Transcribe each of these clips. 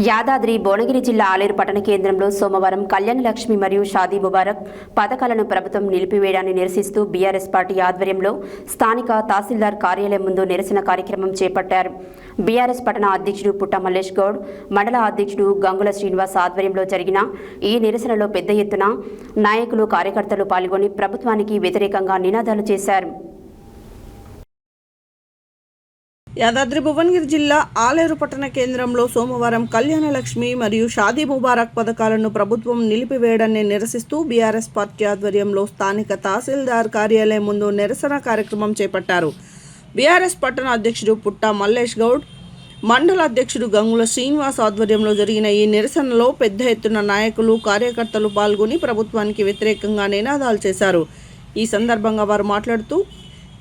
యాదాద్రి భువనగిరి జిల్లా ఆలేరు పట్టణ కేంద్రంలో సోమవారం కళ్యాణ లక్ష్మి మరియు షాదీ ముబారక్ పథకాలను ప్రభుత్వం నిలిపివేయడాన్ని నిరసిస్తూ బీఆర్ఎస్ పార్టీ ఆధ్వర్యంలో స్థానిక తహసీల్దార్ కార్యాలయం ముందు నిరసన కార్యక్రమం చేపట్టారు. బీఆర్ఎస్ పట్టణ అధ్యక్షుడు పుట్ట మల్లేష్ గౌడ్, మండల అధ్యక్షుడు గంగుల శ్రీనివాస్ ఆధ్వర్యంలో జరిగిన ఈ నిరసనలో పెద్ద ఎత్తున నాయకులు, కార్యకర్తలు పాల్గొని ప్రభుత్వానికి వ్యతిరేకంగా నినాదాలు చేశారు. యాదాద్రి భువనగిరి జిల్లా ఆలేరు పట్టణ కేంద్రంలో సోమవారం కళ్యాణ లక్ష్మి మరియు షాదీ ముబారక్ పథకాలను ప్రభుత్వం నిలిపివేయడాన్ని నిరసిస్తూ బీఆర్ఎస్ పార్టీ ఆధ్వర్యంలో స్థానిక తహసీల్దార్ కార్యాలయం ముందు నిరసన కార్యక్రమం చేపట్టారు. బీఆర్ఎస్ పట్టణ అధ్యక్షుడు పుట్ట మల్లేష్ గౌడ్, మండల అధ్యక్షుడు గంగుల శ్రీనివాస్ ఆధ్వర్యంలో జరిగిన ఈ నిరసనలో పెద్ద ఎత్తున నాయకులు, కార్యకర్తలు పాల్గొని ప్రభుత్వానికి వ్యతిరేకంగా నినాదాలు చేశారు. ఈ సందర్భంగా వారు మాట్లాడుతూ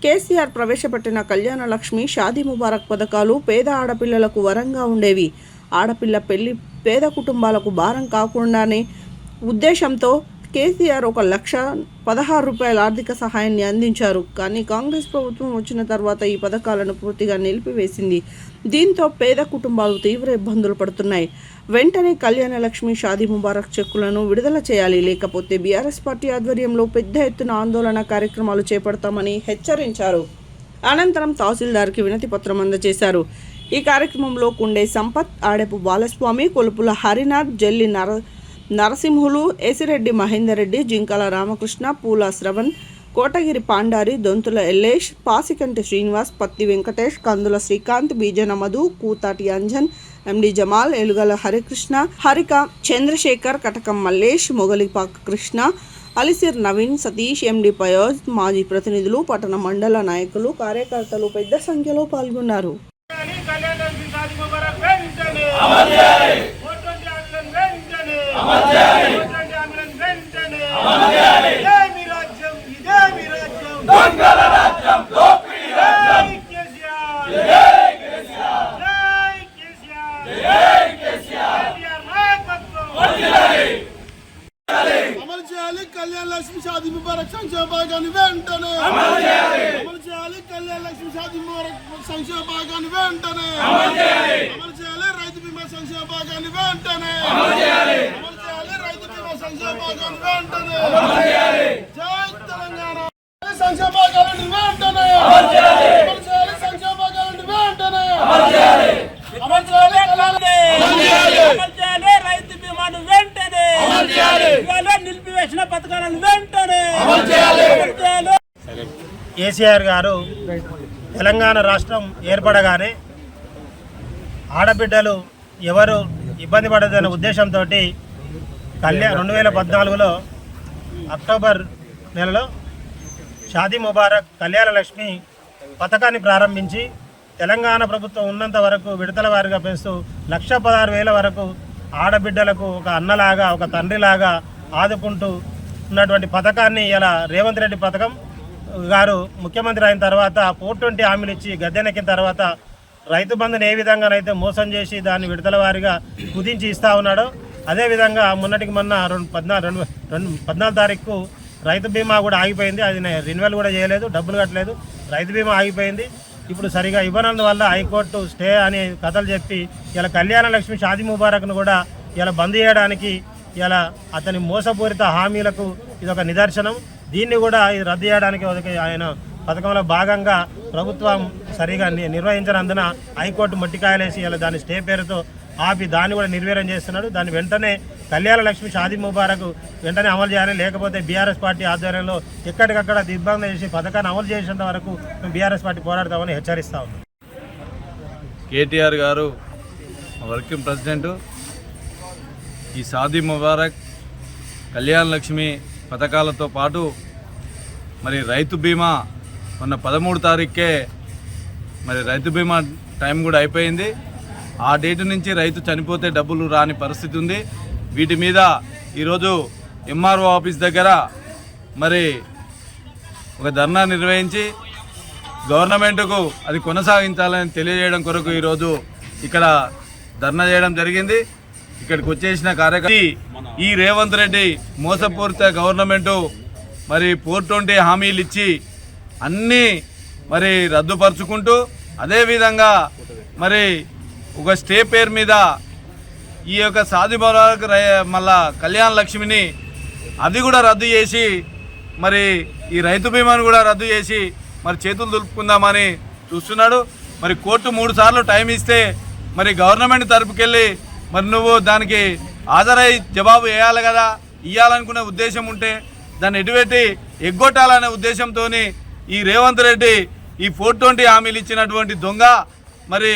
కేసీఆర్ ప్రవేశపెట్టిన కళ్యాణ లక్ష్మి, షాదీ ముబారక్ పథకాలు పేద ఆడపిల్లలకు వరంగా ఉండేవి. ఆడపిల్ల పెళ్లి పేద కుటుంబాలకు భారం కాకుండానే ఉద్దేశంతో కేసీఆర్ 1,16,000 రూపాయల ఆర్థిక సహాయాన్ని అందించారు. కానీ కాంగ్రెస్ ప్రభుత్వం వచ్చిన తర్వాత ఈ పథకాలను పూర్తిగా నిలిపివేసింది. దీంతో పేద కుటుంబాలు తీవ్ర ఇబ్బందులు పడుతున్నాయి. వెంటనే కళ్యాణ లక్ష్మి, షాదీ ముబారక్ చెక్కులను విడుదల చేయాలి, లేకపోతే బీఆర్ఎస్ పార్టీ ఆధ్వర్యంలో పెద్ద ఎత్తున ఆందోళన కార్యక్రమాలు చేపడతామని హెచ్చరించారు. అనంతరం తహసీల్దార్కి వినతి పత్రం అందజేశారు. ఈ కార్యక్రమంలో కుండే సంపత్, ఆడెపు బాలస్వామి, కొలుపుల హరినాథ్, జల్లి నరసింహులు, ఏసిరెడ్డి మహేందర్ రెడ్డి, జింకాల రామకృష్ణ, పూల శ్రవణ్, కోటగిరి పాండారి, దొంతుల ఎల్లేష్, పాసికంటి శ్రీనివాస్, పత్తి వెంకటేష్, కందుల శ్రీకాంత్, బీజన మధు, కూతాటి అంజన్, ఎండి జమాల్, ఎలుగల హరికృష్ణ, హరిక చంద్రశేఖర్, కటకం మల్లేష్, మొగలిపాక కృష్ణ, అలిసిర్ నవీన్, సతీష్, ఎండి పయోజ్, మాజీ ప్రతినిధులు, పట్టణ మండల నాయకులు, కార్యకర్తలు పెద్ద సంఖ్యలో పాల్గొన్నారు. కళ్యాణ లక్ష్మి, షాదీ ముబారక్ సంక్షేమ భాగాన్ని వెంటనే అమలు చేయాలి. కళ్యాణ లక్ష్మి, షాదీ ముబారక్ సంక్షేమ భాగాన్ని వెంటనే అమలు చేయాలి. రైతు బీమా సంక్షేమ భాగాన్ని వెంటనే అమలు చేయాలి. రైతు బీమా సంక్షేమ భాగాన్ని వెంటనే జై తెలంగాణ. సంక్షేమ భాగాలను వెంటనే అమలు చేయాలి. సంక్షేమ భాగాలను వెంటనే అమలు చేయాలి. రైతు బీమాను వెంటనే నిలిపివేసిన పథకాలను వెంటనే కేసీఆర్ గారు తెలంగాణ రాష్ట్రం ఏర్పడగానే ఆడబిడ్డలు ఎవరు ఇబ్బంది పడదనే ఉద్దేశంతో 2014లో అక్టోబర్ నెలలో షాదీ ముబారక్, కళ్యాణ లక్ష్మి పథకాన్ని ప్రారంభించి తెలంగాణ ప్రభుత్వం ఉన్నంత వరకు విడతల వారిగా పెంచుతూ 1,16,000 వరకు ఆడబిడ్డలకు ఒక అన్నలాగా, ఒక తండ్రిలాగా ఆదుకుంటూ ఉన్నటువంటి పథకాన్ని ఇలా రేవంత్ రెడ్డి పథకం గారు ముఖ్యమంత్రి అయిన తర్వాత 420 హామీలు ఇచ్చి గద్దెనెక్కిన తర్వాత రైతు బంధుని ఏ విధంగానైతే మోసం చేసి దాన్ని విడతల వారిగా కుదించి ఇస్తూ ఉన్నాడో అదేవిధంగా మొన్నటికి మొన్న 14 తారీఖు రైతు బీమా కూడా ఆగిపోయింది. అది రెన్యువల్ కూడా చేయలేదు, డబ్బులు కట్టలేదు, రైతు బీమా ఆగిపోయింది. ఇప్పుడు సరిగా ఇవ్వనందువల్ల హైకోర్టు స్టే అని కథలు చెప్పి ఇలా కళ్యాణ లక్ష్మి, షాదీ ముబారక్ను కూడా ఇలా బంద్ చేయడానికి ఇలా అతని మోసపూరిత హామీలకు ఇదొక నిదర్శనం. దీన్ని కూడా ఇది రద్దు చేయడానికి ఆయన పథకంలో భాగంగా ప్రభుత్వం సరిగా నిర్వహించినందున హైకోర్టు మొట్టికాయలేసి ఇలా దాని స్టే పేరుతో ఆపి దాన్ని కూడా నిర్వీర్యం చేస్తున్నాడు. దాన్ని వెంటనే కళ్యాణ లక్ష్మి, షాదీ ముబారక్ వెంటనే అమలు చేయాలి, లేకపోతే బీఆర్ఎస్ పార్టీ ఆధ్వర్యంలో ఎక్కడికక్కడ దిగ్బంధం చేసి పథకాన్ని అమలు చేసేంత వరకు మేము బీఆర్ఎస్ పార్టీ పోరాడతామని హెచ్చరిస్తా ఉన్నాం. కేటీఆర్ గారు వర్కింగ్ ప్రెసిడెంట్ ఈ షాదీ ముబారక్, కళ్యాణ లక్ష్మి పథకాలతో పాటు మరి రైతు బీమా మొన్న 13 తారీఖుకే మరి రైతు బీమా టైం కూడా అయిపోయింది. ఆ డేట్ నుంచి రైతు చనిపోతే డబ్బులు రాని పరిస్థితి ఉంది. వీటి మీద ఈరోజు ఎంఆర్ఓ ఆఫీస్ దగ్గర మరి ఒక ధర్నా నిర్వహించి గవర్నమెంట్కు అది కొనసాగించాలని తెలియజేయడం కొరకు ఈరోజు ఇక్కడ ధర్నా చేయడం జరిగింది. ఇక్కడికి వచ్చేసిన కార్యకర్త ఈ రేవంత్ రెడ్డి మోసపూరిత గవర్నమెంటు మరి 420 హామీలు ఇచ్చి అన్నీ మరి రద్దుపరుచుకుంటూ అదేవిధంగా మరి ఒక స్టే పేరు మీద ఈ యొక్క షాదీ ముబారక్ మళ్ళా కళ్యాణ లక్ష్మిని అది కూడా రద్దు చేసి మరి ఈ రైతు బీమాను కూడా రద్దు చేసి మరి చేతులు దులుపుకుందామని చూస్తున్నాడు. మరి కోర్టు 3 సార్లు టైం ఇస్తే మరి గవర్నమెంట్ తరపుకెళ్ళి మరి నువ్వు దానికి హాజరై జవాబు వేయాలి కదా, ఇవ్వాలనుకునే ఉద్దేశం ఉంటే దాన్ని ఎటుపెట్టి ఎగ్గొట్టాలనే ఉద్దేశంతో ఈ రేవంత్ రెడ్డి ఈ 420 హామీలు ఇచ్చినటువంటి దొంగ మరి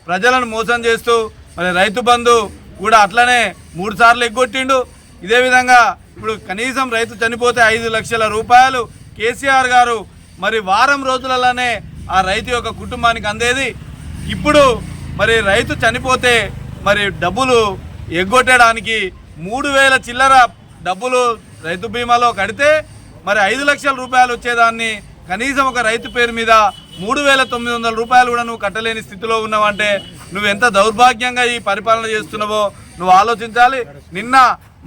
ప్రజలను మోసం చేస్తూ మరి రైతు బంధు కూడా అట్లనే 3 సార్లు ఎగ్గొట్టిండు. ఇదే విధంగా ఇప్పుడు కనీసం రైతు చనిపోతే 5 లక్షల రూపాయలు కేసీఆర్ గారు మరి వారం రోజులలోనే ఆ రైతు యొక్క కుటుంబానికి అందేది. ఇప్పుడు మరి రైతు చనిపోతే మరి డబ్బులు ఎగ్గొట్టడానికి 3,000 చిల్లర డబ్బులు రైతు బీమాలో కడితే మరి 5 లక్షల రూపాయలు వచ్చేదాన్ని కనీసం ఒక రైతు పేరు మీద 3,900 రూపాయలు కూడా నువ్వు కట్టలేని స్థితిలో ఉన్నావంటే నువ్వు ఎంత దౌర్భాగ్యంగా ఈ పరిపాలన చేస్తున్నావో నువ్వు ఆలోచించాలి. నిన్న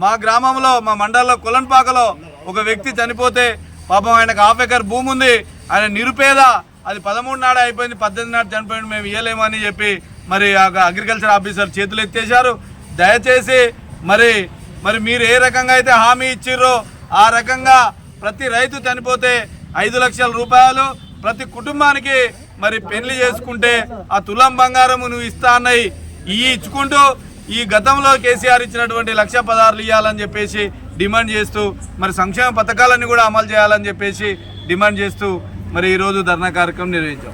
మా గ్రామంలో మా మండలంలో కొలన్పాకలో ఒక వ్యక్తి చనిపోతే పాపం ఆయనకు 1/2 ఎకర్ భూమి ఉంది, ఆయన నిరుపేద, అది 13 నాడే అయిపోయింది, 18 నాడు చనిపోయింది, మేము ఇవ్వలేమని చెప్పి మరి అగ్రికల్చర్ ఆఫీసర్ చేతులు ఎత్తేశారు. దయచేసి మరి మీరు ఏ రకంగా అయితే హామీ ఇచ్చిర్రో ఆ రకంగా ప్రతి రైతు చనిపోతే 5 లక్షల రూపాయలు ప్రతి కుటుంబానికి మరి పెళ్లి చేసుకుంటే ఆ తులం బంగారం నువ్వు ఇస్తా అన్నవి ఇచ్చుకుంటూ ఈ గతంలో కేసీఆర్ ఇచ్చినటువంటి 1,16,000 ఇవ్వాలని చెప్పేసి డిమాండ్ చేస్తూ మరి సంక్షేమ పథకాలన్నీ కూడా అమలు చేయాలని చెప్పేసి డిమాండ్ చేస్తూ మరి ఈరోజు ధర్నా కార్యక్రమం నిర్వహించాం.